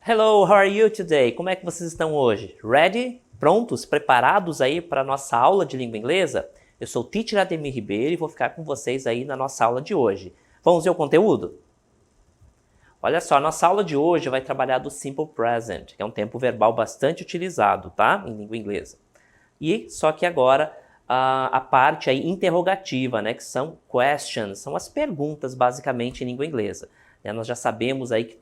Hello, how are you today? Como é que vocês estão hoje? Ready? Prontos? Preparados aí para a nossa aula de língua inglesa? Eu sou o Teacher Ademir Ribeiro e vou ficar com vocês aí na nossa aula de hoje. Vamos ver o conteúdo? Olha só, a nossa aula de hoje vai trabalhar do Simple Present, que é um tempo verbal bastante utilizado, tá? Em língua inglesa. E só que agora a parte aí interrogativa, né? Que são questions, são as perguntas basicamente em língua inglesa. Nós já sabemos aí que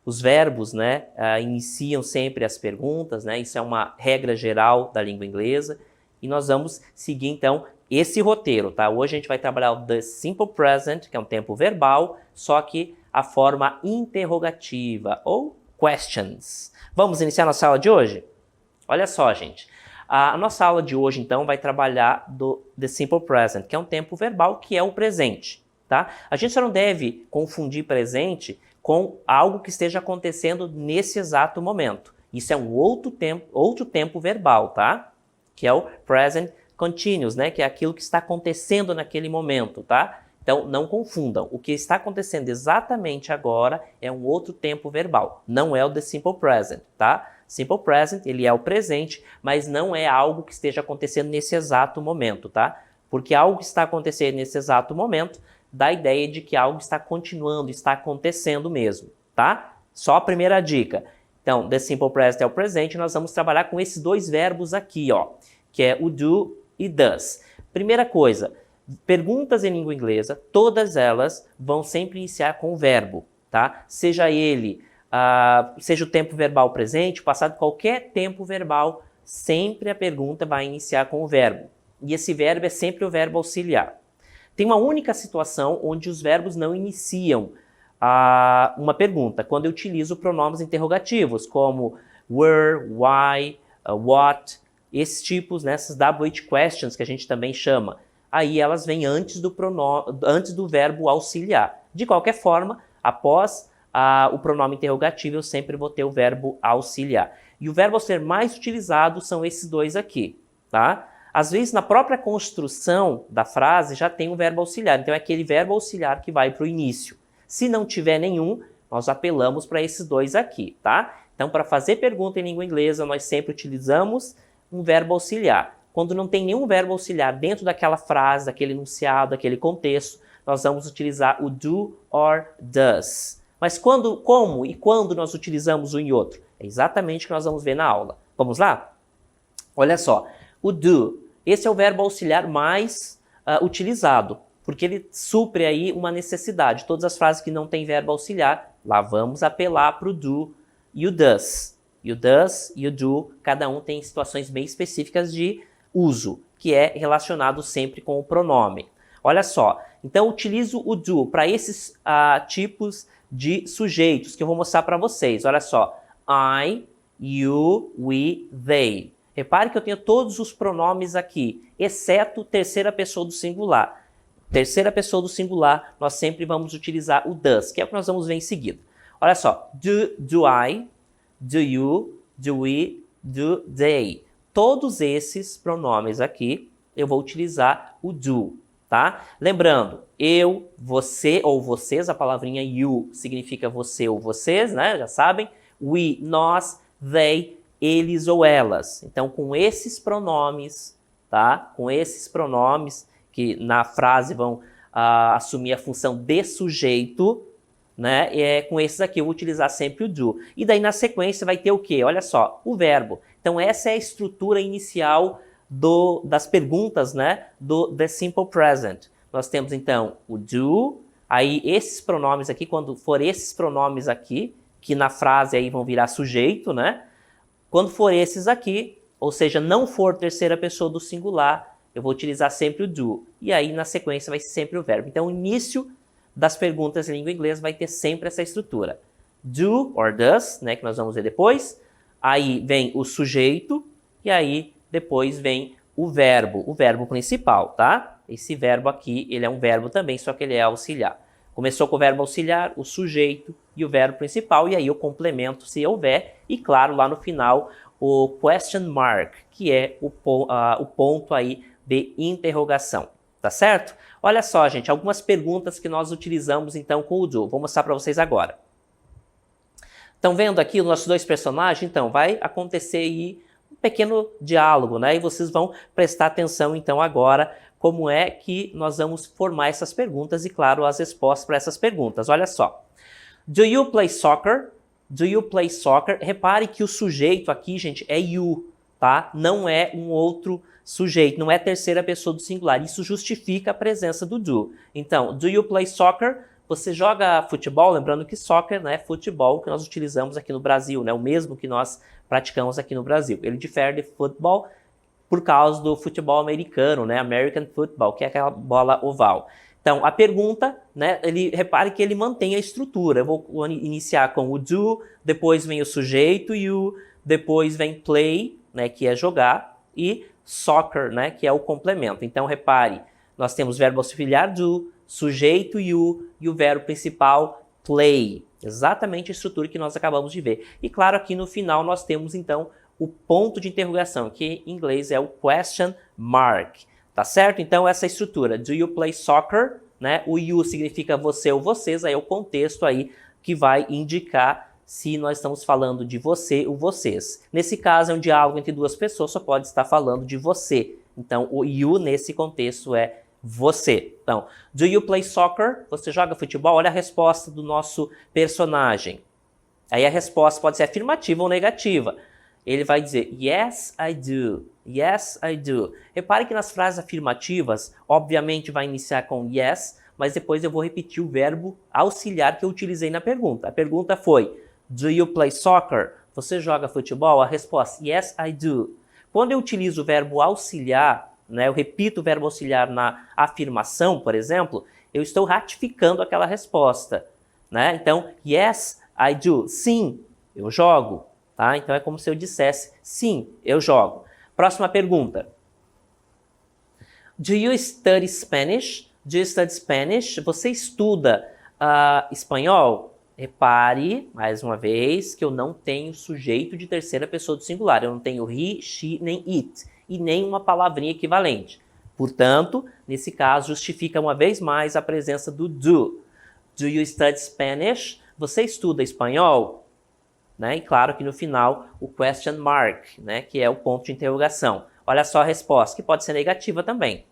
os verbos, né, iniciam sempre as perguntas, né? Isso é uma regra geral da língua inglesa. E nós vamos seguir, então, esse roteiro, tá? Hoje a gente vai trabalhar o The Simple Present, que é um tempo verbal, só que a forma interrogativa, ou questions. Vamos iniciar nossa aula de hoje? Olha só, gente. A nossa aula de hoje, então, vai trabalhar do The Simple Present, que é um tempo verbal que é o presente, tá? A gente só não deve confundir presente com algo que esteja acontecendo nesse exato momento. Isso é um outro tempo verbal, tá? Que é o present continuous, né? Que é aquilo que está acontecendo naquele momento, tá? Então, não confundam. O que está acontecendo exatamente agora é um outro tempo verbal. Não é o The Simple Present, tá? Simple Present, ele é o presente, mas não é algo que esteja acontecendo nesse exato momento, tá? Porque algo que está acontecendo nesse exato momento dá a ideia de que algo está continuando, está acontecendo mesmo, tá? Só a primeira dica. Então, The Simple Present é o presente, nós vamos trabalhar com esses dois verbos aqui, ó, que é o do e does. Primeira coisa, perguntas em língua inglesa, todas elas vão sempre iniciar com o verbo, tá? Seja ele, seja o tempo verbal presente, passado, qualquer tempo verbal, sempre a pergunta vai iniciar com o verbo. E esse verbo é sempre o verbo auxiliar. Tem uma única situação onde os verbos não iniciam uma pergunta, quando eu utilizo pronomes interrogativos, como were, why, what, esses tipos, né, essas WH questions que a gente também chama. Aí elas vêm antes do verbo auxiliar. De qualquer forma, após o pronome interrogativo, eu sempre vou ter o verbo auxiliar. E o verbo a ser mais utilizado são esses dois aqui, tá? Às vezes, na própria construção da frase, já tem um verbo auxiliar. Então, é aquele verbo auxiliar que vai para o início. Se não tiver nenhum, nós apelamos para esses dois aqui, tá? Então, para fazer pergunta em língua inglesa, nós sempre utilizamos um verbo auxiliar. Quando não tem nenhum verbo auxiliar dentro daquela frase, daquele enunciado, daquele contexto, nós vamos utilizar o do or does. Mas como e quando nós utilizamos um e outro? É exatamente o que nós vamos ver na aula. Vamos lá? Olha só, o do, esse é o verbo auxiliar mais utilizado, porque ele supre aí uma necessidade. Todas as frases que não têm verbo auxiliar, lá vamos apelar para o do e o does. E o does e o do, cada um tem situações bem específicas de uso, que é relacionado sempre com o pronome. Olha só, então eu utilizo o do para esses tipos de sujeitos que eu vou mostrar para vocês. Olha só, I, you, we, they. Repare que eu tenho todos os pronomes aqui, exceto terceira pessoa do singular. Terceira pessoa do singular, nós sempre vamos utilizar o does, que é o que nós vamos ver em seguida. Olha só, do I, do you, do we, do they. Todos esses pronomes aqui, eu vou utilizar o do, tá? Lembrando, eu, você ou vocês, a palavrinha you significa você ou vocês, né? Já sabem. We, nós, they, eles ou elas. Então, com esses pronomes, tá? Com esses pronomes que na frase vão assumir a função de sujeito, né? Com esses aqui eu vou utilizar sempre o do. E daí na sequência vai ter o quê? Olha só, o verbo. Então essa é a estrutura inicial das perguntas, né? Do The Simple Present. Nós temos então o do, aí esses pronomes aqui, quando for esses pronomes aqui, que na frase aí vão virar sujeito, né? Quando for esses aqui, ou seja, não for terceira pessoa do singular, eu vou utilizar sempre o do. E aí, na sequência, vai ser sempre o verbo. Então, o início das perguntas em língua inglesa vai ter sempre essa estrutura. Do or does, né, que nós vamos ver depois. Aí vem o sujeito e aí depois vem o verbo principal, tá? Esse verbo aqui, ele é um verbo também, só que ele é auxiliar. Começou com o verbo auxiliar, o sujeito e o verbo principal, e aí eu complemento se houver, e claro, lá no final, o question mark, que é o ponto aí de interrogação, tá certo? Olha só, gente, algumas perguntas que nós utilizamos então com o do, vou mostrar para vocês agora. Estão vendo aqui os nossos dois personagens? Então, vai acontecer aí um pequeno diálogo, né? E vocês vão prestar atenção, então, agora, como é que nós vamos formar essas perguntas e, claro, as respostas para essas perguntas. Olha só. Do you play soccer? Do you play soccer? Repare que o sujeito aqui, gente, é you, tá? Não é um outro sujeito, não é terceira pessoa do singular. Isso justifica a presença do do. Então, do you play soccer? Você joga futebol? Lembrando que soccer, né, é futebol que nós utilizamos aqui no Brasil, né? O mesmo que nós praticamos aqui no Brasil. Ele difere de futebol por causa do futebol americano, né? American football, que é aquela bola oval. Então, a pergunta, né, repare que ele mantém a estrutura. Eu vou iniciar com o do, depois vem o sujeito, you, depois vem play, né, que é jogar, e soccer, né, que é o complemento. Então, repare, nós temos verbo auxiliar do, sujeito you e o verbo principal play. Exatamente a estrutura que nós acabamos de ver. E claro, aqui no final nós temos, então, o ponto de interrogação, que em inglês é o question mark. Tá certo? Então, essa estrutura, do you play soccer, né? O you significa você ou vocês, aí é o contexto aí que vai indicar se nós estamos falando de você ou vocês. Nesse caso, é um diálogo entre duas pessoas, só pode estar falando de você. Então, o you nesse contexto é você. Então, do you play soccer? Você joga futebol? Olha a resposta do nosso personagem. Aí a resposta pode ser afirmativa ou negativa. Ele vai dizer, yes, I do. Yes, I do. Repare que nas frases afirmativas, obviamente vai iniciar com yes, mas depois eu vou repetir o verbo auxiliar que eu utilizei na pergunta. A pergunta foi, do you play soccer? Você joga futebol? A resposta, yes, I do. Quando eu utilizo o verbo auxiliar, né, eu repito o verbo auxiliar na afirmação, por exemplo, eu estou ratificando aquela resposta. Né? Então, yes, I do. Sim, eu jogo. Tá? Então é como se eu dissesse, sim, eu jogo. Próxima pergunta. Do you study Spanish? Do you study Spanish? Você estuda espanhol? Repare, mais uma vez, que eu não tenho sujeito de terceira pessoa do singular. Eu não tenho he, she, nem it. E nem uma palavrinha equivalente. Portanto, nesse caso, justifica uma vez mais a presença do do. Do you study Spanish? Você estuda espanhol? Né? E claro que no final o question mark, né? Que é o ponto de interrogação. Olha só a resposta, que pode ser negativa também.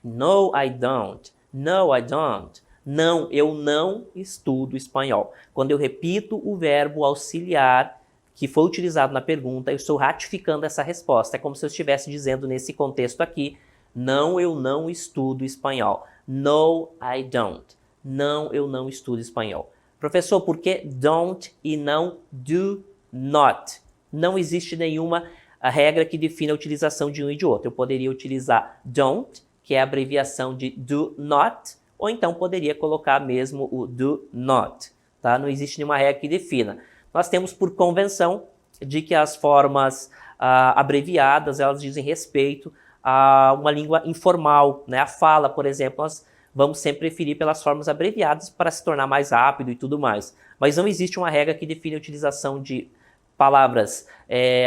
No, I don't. No, I don't. Não, eu não estudo espanhol. Quando eu repito o verbo auxiliar que foi utilizado na pergunta, eu estou ratificando essa resposta. É como se eu estivesse dizendo nesse contexto aqui, não, eu não estudo espanhol. No, I don't. Não, eu não estudo espanhol. Professor, por que don't e não do not? Não existe nenhuma regra que defina a utilização de um e de outro. Eu poderia utilizar don't, que é a abreviação de do not, ou então poderia colocar mesmo o do not. Tá? Não existe nenhuma regra que defina. Nós temos por convenção de que as formas abreviadas, elas dizem respeito a uma língua informal, né? A fala, por exemplo, nós vamos sempre preferir pelas formas abreviadas para se tornar mais rápido e tudo mais. Mas não existe uma regra que define a utilização de palavras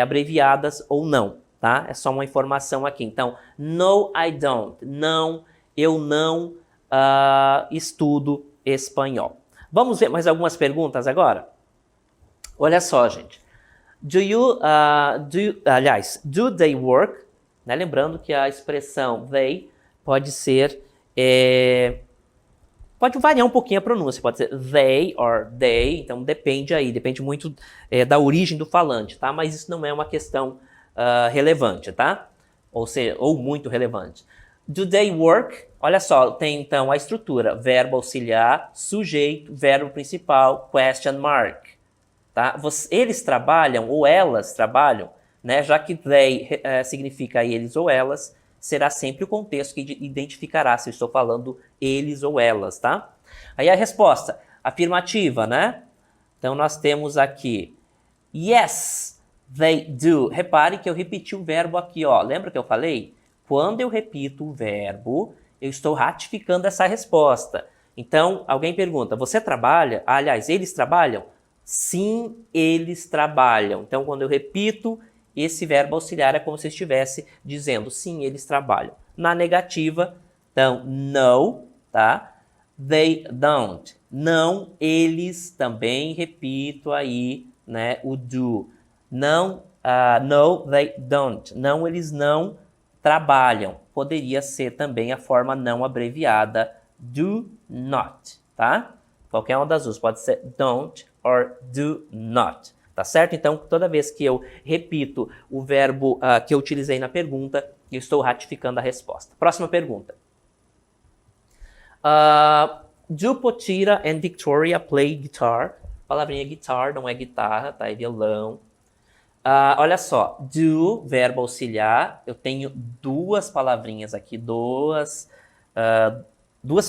abreviadas ou não, tá? É só uma informação aqui. Então, no, I don't. Não, eu não estudo espanhol. Vamos ver mais algumas perguntas agora? Olha só, gente. Do they work? Né? Lembrando que a expressão they pode ser... pode variar um pouquinho a pronúncia, pode ser they or they, então depende muito da origem do falante, tá? Mas isso não é uma questão relevante, tá? Ou muito relevante. Do they work? Olha só, tem então a estrutura, verbo auxiliar, sujeito, verbo principal, question mark, tá? Eles trabalham ou elas trabalham, né? Já que they significa eles ou elas, será sempre o contexto que identificará se eu estou falando eles ou elas, tá? Aí a resposta, afirmativa, né? Então nós temos aqui, yes, they do. Repare que eu repeti o verbo aqui, ó. Lembra que eu falei? Quando eu repito o verbo, eu estou ratificando essa resposta. Então, alguém pergunta, você trabalha? Aliás, eles trabalham? Sim, eles trabalham. Então, quando eu repito esse verbo auxiliar é como se estivesse dizendo, sim, eles trabalham. Na negativa, então, no, tá? They don't. Não, eles também, repito aí, né, o do. Não, no, they don't. Não, eles não trabalham. Poderia ser também a forma não abreviada do not, tá? Qualquer uma das duas. Pode ser don't or do not. Tá certo? Então, toda vez que eu repito o verbo que eu utilizei na pergunta, eu estou ratificando a resposta. Próxima pergunta. Do Potira and Victoria play guitar? Palavrinha guitar, não é guitarra, tá? É violão. Olha só, do, verbo auxiliar, eu tenho duas palavrinhas aqui, duas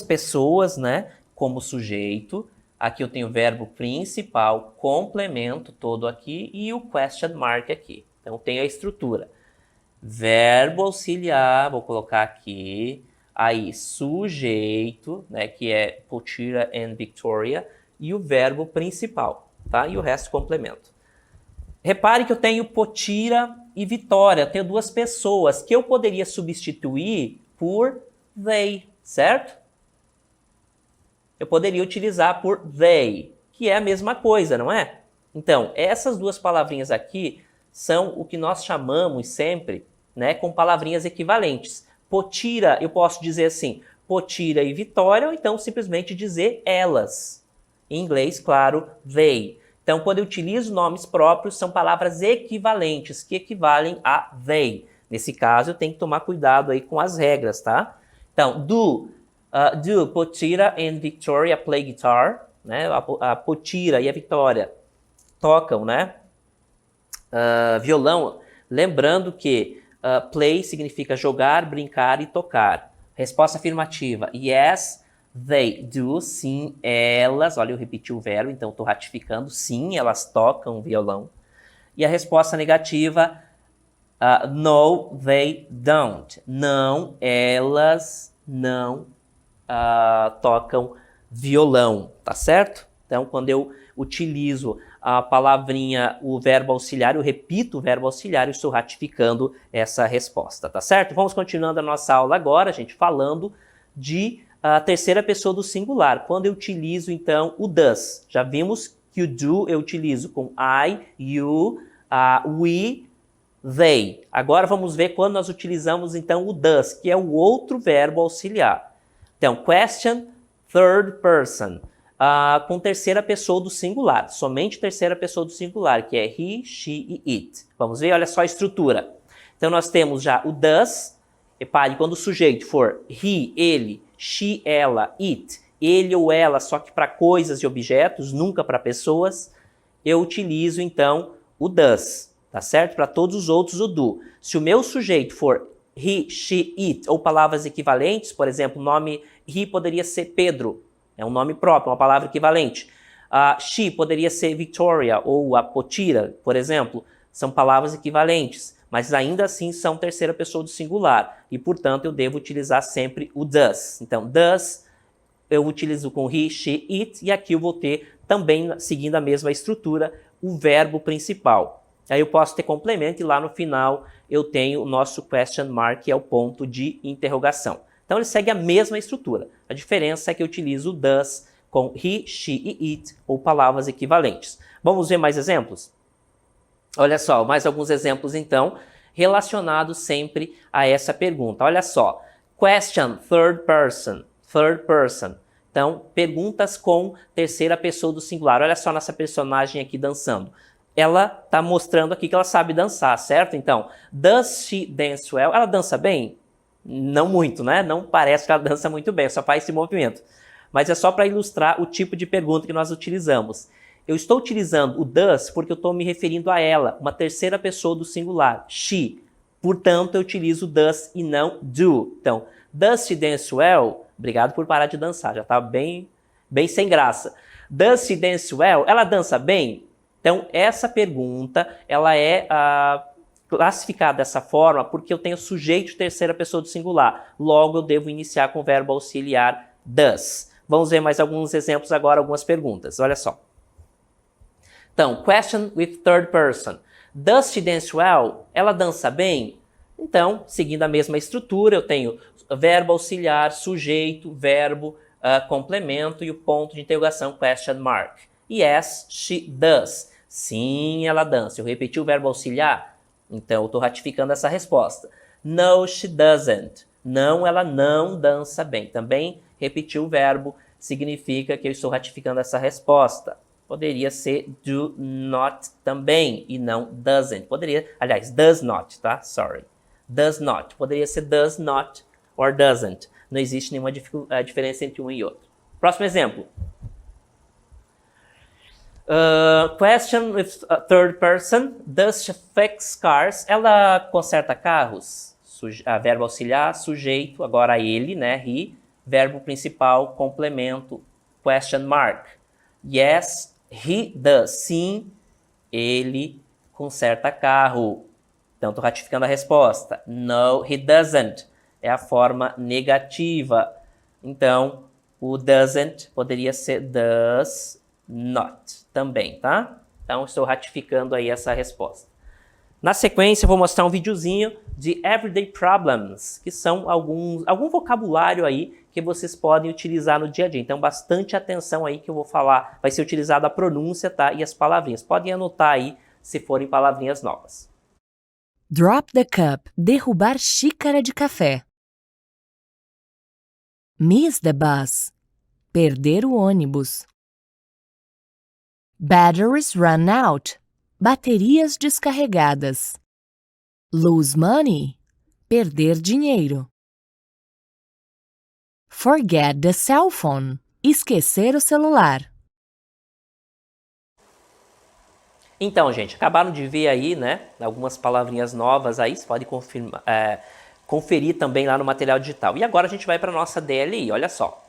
pessoas, né, como sujeito. Aqui eu tenho o verbo principal, complemento todo aqui e o question mark aqui. Então, tem a estrutura. Verbo auxiliar, vou colocar aqui. Aí, sujeito, né, que é Potira and Victoria. E o verbo principal, tá? E o resto complemento. Repare que eu tenho Potira e Vitória. Eu tenho duas pessoas que eu poderia substituir por they, certo? Eu poderia utilizar por they, que é a mesma coisa, não é? Então, essas duas palavrinhas aqui são o que nós chamamos sempre, né, com palavrinhas equivalentes. Potira, eu posso dizer assim, Potira e Vitória, ou então simplesmente dizer elas. Em inglês, claro, they. Então, quando eu utilizo nomes próprios, são palavras equivalentes, que equivalem a they. Nesse caso, eu tenho que tomar cuidado aí com as regras, tá? Então, do Potira and Victoria play guitar, né? A Potira e a Vitória tocam, né? Violão. Lembrando que play significa jogar, brincar e tocar. Resposta afirmativa. Yes, they do. Sim, elas. Olha, eu repeti o verbo, então estou ratificando. Sim, elas tocam violão. E a resposta negativa. No, they don't. Não, elas não tocam violão, tá certo? Então, quando eu utilizo a palavrinha, o verbo auxiliar, eu repito o verbo auxiliar e estou ratificando essa resposta, tá certo? Vamos continuando a nossa aula agora, gente, falando de terceira pessoa do singular. Quando eu utilizo, então, o does. Já vimos que o do eu utilizo com I, you, we, they. Agora vamos ver quando nós utilizamos, então, o does, que é o outro verbo auxiliar. Então, question, third person, com terceira pessoa do singular, somente terceira pessoa do singular, que é he, she e it. Vamos ver, olha só a estrutura. Então, nós temos já o does, repare, quando o sujeito for he, ele, she, ela, it, ele ou ela, só que para coisas e objetos, nunca para pessoas, eu utilizo, então, o does, tá certo? Para todos os outros, o do. Se o meu sujeito for he, she, it, ou palavras equivalentes, por exemplo, o nome he poderia ser Pedro, é um nome próprio, uma palavra equivalente. She poderia ser Victoria ou a Potira, por exemplo, são palavras equivalentes, mas ainda assim são terceira pessoa do singular, e portanto eu devo utilizar sempre o does. Então, does eu utilizo com he, she, it, e aqui eu vou ter também, seguindo a mesma estrutura, o verbo principal. Aí eu posso ter complemento e lá no final eu tenho o nosso question mark, que é o ponto de interrogação. Então ele segue a mesma estrutura. A diferença é que eu utilizo o does com he, she e it, ou palavras equivalentes. Vamos ver mais exemplos? Olha só, mais alguns exemplos então, relacionados sempre a essa pergunta. Olha só, question, third person, third person. Então, perguntas com terceira pessoa do singular. Olha só nossa personagem aqui dançando. Ela está mostrando aqui que ela sabe dançar, certo? Então, does she dance well? Ela dança bem? Não muito, né? Não parece que ela dança muito bem, só faz esse movimento. Mas é só para ilustrar o tipo de pergunta que nós utilizamos. Eu estou utilizando o does porque eu estou me referindo a ela, uma terceira pessoa do singular, she. Portanto, eu utilizo does e não do. Então, does she dance well? Obrigado por parar de dançar, já está bem sem graça. Does she dance well? Ela dança bem? Então, essa pergunta, ela é classificada dessa forma porque eu tenho sujeito terceira pessoa do singular. Logo, eu devo iniciar com o verbo auxiliar does. Vamos ver mais alguns exemplos agora, algumas perguntas. Olha só. Então, question with third person. Does she dance well? Ela dança bem? Então, seguindo a mesma estrutura, eu tenho verbo auxiliar, sujeito, verbo, complemento e o ponto de interrogação, question mark. Yes, she does. Sim, ela dança. Eu repeti o verbo auxiliar, então eu estou ratificando essa resposta. No, she doesn't. Não, ela não dança bem. Também repetir o verbo significa que eu estou ratificando essa resposta. Poderia ser do not também e não doesn't. Poderia, aliás, does not, tá? Sorry. Does not. Poderia ser does not or doesn't. Não existe nenhuma diferença entre um e outro. Próximo exemplo. Question with a third person. Does she fix cars? Ela conserta carros? Verbo auxiliar, sujeito, agora ele, né? He. Verbo principal, complemento, question mark. Yes, he does. Sim, ele conserta carro. Então, estou ratificando a resposta. No, he doesn't. É a forma negativa. Então, o doesn't poderia ser does not também, tá? Então, estou ratificando aí essa resposta. Na sequência, eu vou mostrar um videozinho de everyday problems, que são algum vocabulário aí que vocês podem utilizar no dia a dia. Então, bastante atenção aí que eu vou falar. Vai ser utilizada a pronúncia, tá? E as palavrinhas. Podem anotar aí se forem palavrinhas novas. Drop the cup. Derrubar xícara de café. Miss the bus. Perder o ônibus. Batteries run out. Baterias descarregadas. Lose money. Perder dinheiro. Forget the cell phone. Esquecer o celular. Então, gente, acabaram de ver aí, né, algumas palavrinhas novas aí, você pode conferir também lá no material digital. E agora a gente vai para a nossa DLI, olha só.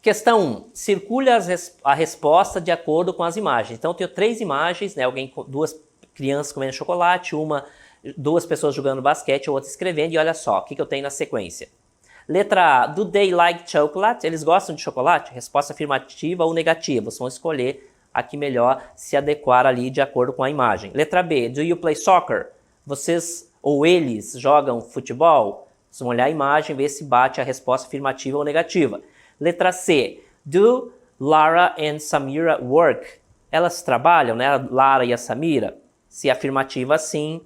Questão 1. Circule a resposta de acordo com as imagens. Então, eu tenho 3 imagens, né? Duas crianças comendo chocolate, duas pessoas jogando basquete, outra escrevendo. E olha só, o que eu tenho na sequência. Letra A. Do they like chocolate? Eles gostam de chocolate? Resposta afirmativa ou negativa. Vocês vão escolher a que melhor se adequar ali de acordo com a imagem. Letra B. Do you play soccer? Vocês ou eles jogam futebol? Vocês vão olhar a imagem e ver se bate a resposta afirmativa ou negativa. Letra C. Do Lara and Samira work? Elas trabalham, né? Lara e a Samira. Se afirmativa, sim.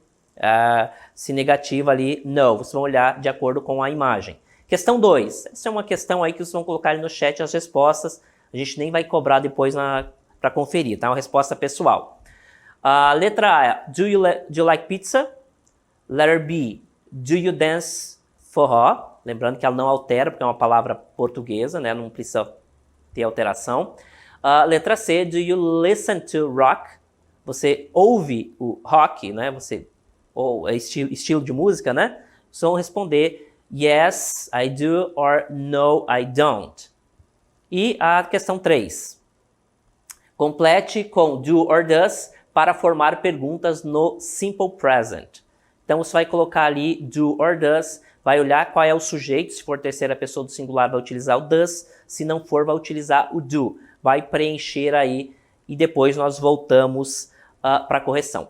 Se negativa ali, no. Vocês vão olhar de acordo com a imagem. Questão 2. Essa é uma questão aí que vocês vão colocar ali no chat as respostas. A gente nem vai cobrar depois para conferir, tá? Uma resposta pessoal. Letra A. Do you like pizza? Letter B. Do you dance forró? Lembrando que ela não altera, porque é uma palavra portuguesa, né? Não precisa ter alteração. Letra C. Do you listen to rock? Você ouve o rock, né? Ou estilo de música, né? Vocês vão responder yes, I do, or no, I don't. E a questão 3. Complete com do or does para formar perguntas no simple present. Então, você vai colocar ali do or does, vai olhar qual é o sujeito, se for terceira pessoa do singular, vai utilizar o does, se não for, vai utilizar o do. Vai preencher aí e depois nós voltamos para a correção.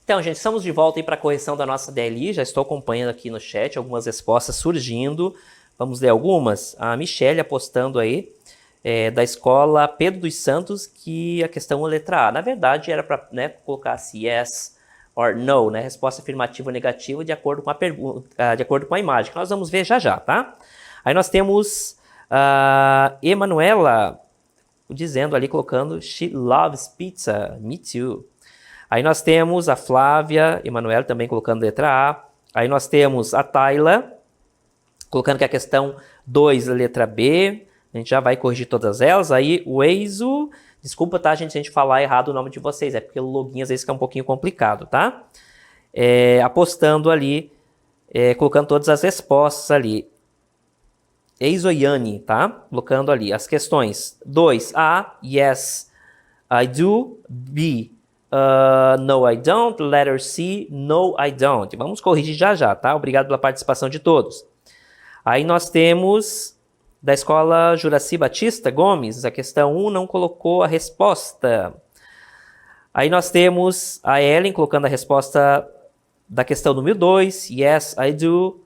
Então, gente, estamos de volta aí para a correção da nossa DLI. Já estou acompanhando aqui no chat algumas respostas surgindo. Vamos ler algumas? A Michelle apostando aí, da escola Pedro dos Santos, que a questão é letra A. Na verdade, era para, né, colocar se yes or no, né? Resposta afirmativa ou negativa de acordo com a pergunta, de acordo com a imagem, que nós vamos ver já já, tá? Aí nós temos a Emanuela dizendo ali, colocando she loves pizza, me too. Aí nós temos a Flávia Emanuela também colocando letra A. Aí nós temos a Tayla colocando que a questão 2 é letra B. A gente já vai corrigir todas elas. Aí o Eizo, desculpa, tá, gente, se a gente falar errado o nome de vocês, é porque o login às vezes fica um pouquinho complicado, tá? Apostando ali, colocando todas as respostas ali. Eizoiane, tá? Colocando ali as questões 2, A, yes, I do, B, no, I don't, letter C, no, I don't. Vamos corrigir já já, tá? Obrigado pela participação de todos. Aí nós temos da escola Juraci Batista Gomes, a questão 1 não colocou a resposta. Aí nós temos a Ellen colocando a resposta da questão número 2, yes, I do.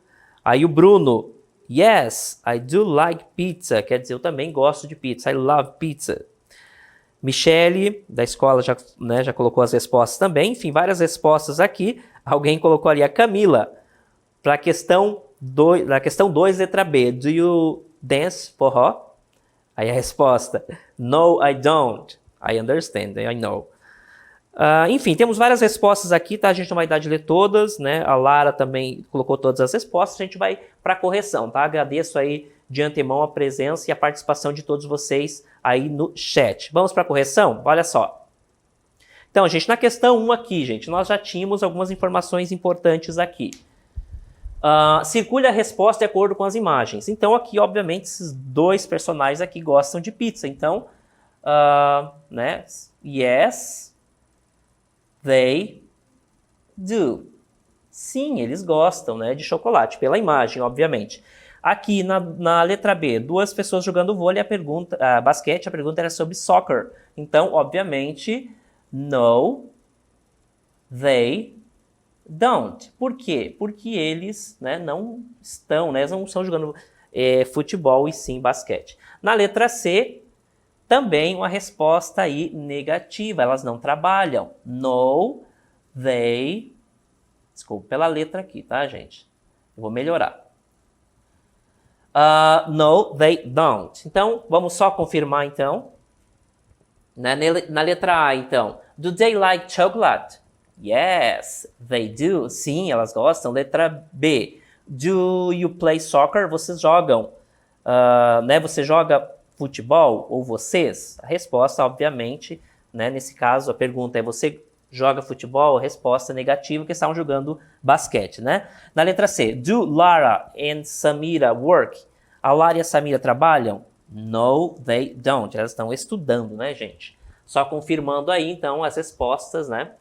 Aí o Bruno, yes, I do like pizza, quer dizer, eu também gosto de pizza, I love pizza. Michele, da escola, já colocou as respostas também. Enfim, várias respostas aqui. Alguém colocou ali a Camila. Para a questão 2, letra B. Do you dance forró? Aí a resposta. No, I don't. I understand, I know. Enfim, temos várias respostas aqui, tá? A gente não vai dar de ler todas, né? A Lara também colocou todas as respostas. A gente vai para a correção, tá? Agradeço aí de antemão a presença e a participação de todos vocês aí no chat. Vamos para a correção? Olha só. Então, gente, na questão 1 aqui, gente, nós já tínhamos algumas informações importantes aqui. Circule a resposta de acordo com as imagens. Então, aqui, obviamente, esses dois personagens aqui gostam de pizza. Então, né? Yes, they do. Sim, eles gostam, né, de chocolate, pela imagem, obviamente. Aqui na letra B, duas pessoas jogando vôlei, basquete, a pergunta era sobre soccer. Então, obviamente, no, they don't. Por quê? Porque eles, né, não estão jogando futebol e sim basquete. Na letra C, também uma resposta aí negativa, elas não trabalham. No, they... Desculpa pela letra aqui, tá, gente? Eu vou melhorar. No, they don't. Então, vamos só confirmar, então. Na letra A, então. Do they like chocolate? Yes, they do. Sim, elas gostam. Letra B. Do you play soccer? Vocês jogam, né? Você joga futebol ou vocês? A resposta, obviamente, né? Nesse caso, a pergunta é: você joga futebol? A resposta é negativa, que estavam jogando basquete, né? Na letra C, do Lara and Samira work? A Lara e a Samira trabalham? No, they don't. Elas estão estudando, né, gente? Só confirmando aí, então, as respostas, né?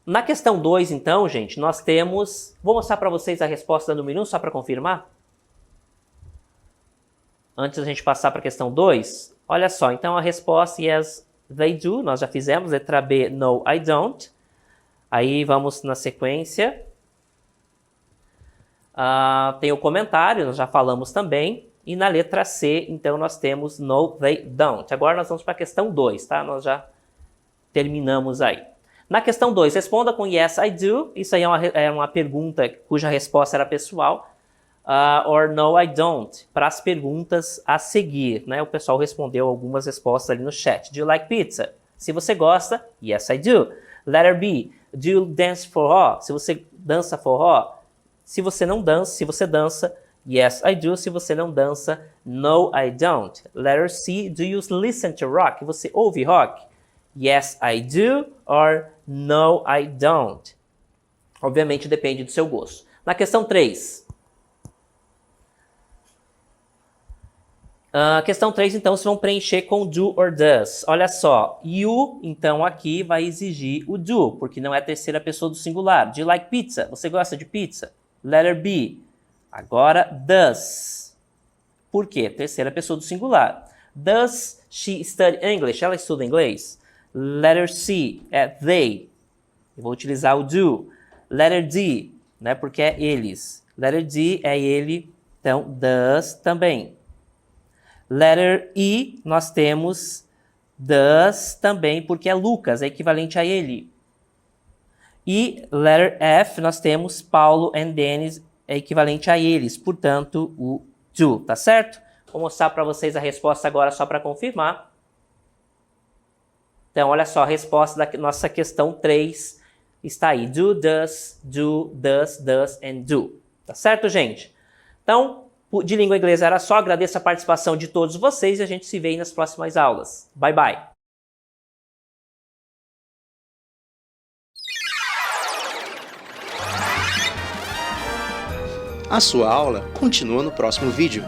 Na questão 2, então, gente, nós temos... Vou mostrar para vocês a resposta do número 1, só para confirmar. Antes da gente passar para a questão 2. Olha só, então a resposta yes, they do, nós já fizemos. Letra B, no, I don't. Aí vamos na sequência. Tem o comentário, nós já falamos também. E na letra C, então, nós temos no, they don't. Agora nós vamos para a questão 2, tá? Nós já terminamos aí. Na questão 2, responda com yes, I do. Isso aí é uma pergunta cuja resposta era pessoal. Or no, I don't, para as perguntas a seguir, né? O pessoal respondeu algumas respostas ali no chat. Do you like pizza? Se você gosta, yes, I do. Letter B, do you dance forró? Se você dança forró? Se você não dança, se você dança, yes, I do. Se você não dança, no, I don't. Letter C, do you listen to rock? Você ouve rock? Yes, I do. Or no, I don't. Obviamente depende do seu gosto. Na questão 3... questão 3, então, vocês vão preencher com do or does. Olha só, you, então, aqui vai exigir o do, porque não é a terceira pessoa do singular. Do you like pizza? Você gosta de pizza? Letter B. Agora, does. Por quê? Terceira pessoa do singular. Does she study English? Ela estuda inglês? Letter C é they. Eu vou utilizar o do. Letter D, né, porque é eles. Letter D é ele, então does também. Letter E, nós temos does também, porque é Lucas, é equivalente a ele. E letter F, nós temos Paulo and Dennis, é equivalente a eles, portanto, o do, tá certo? Vou mostrar para vocês a resposta agora só para confirmar. Então, olha só, a resposta da nossa questão 3 está aí. Do, does, does, and do. Tá certo, gente? Então, de língua inglesa era só. Agradeço a participação de todos vocês e a gente se vê aí nas próximas aulas. Bye, bye! A sua aula continua no próximo vídeo.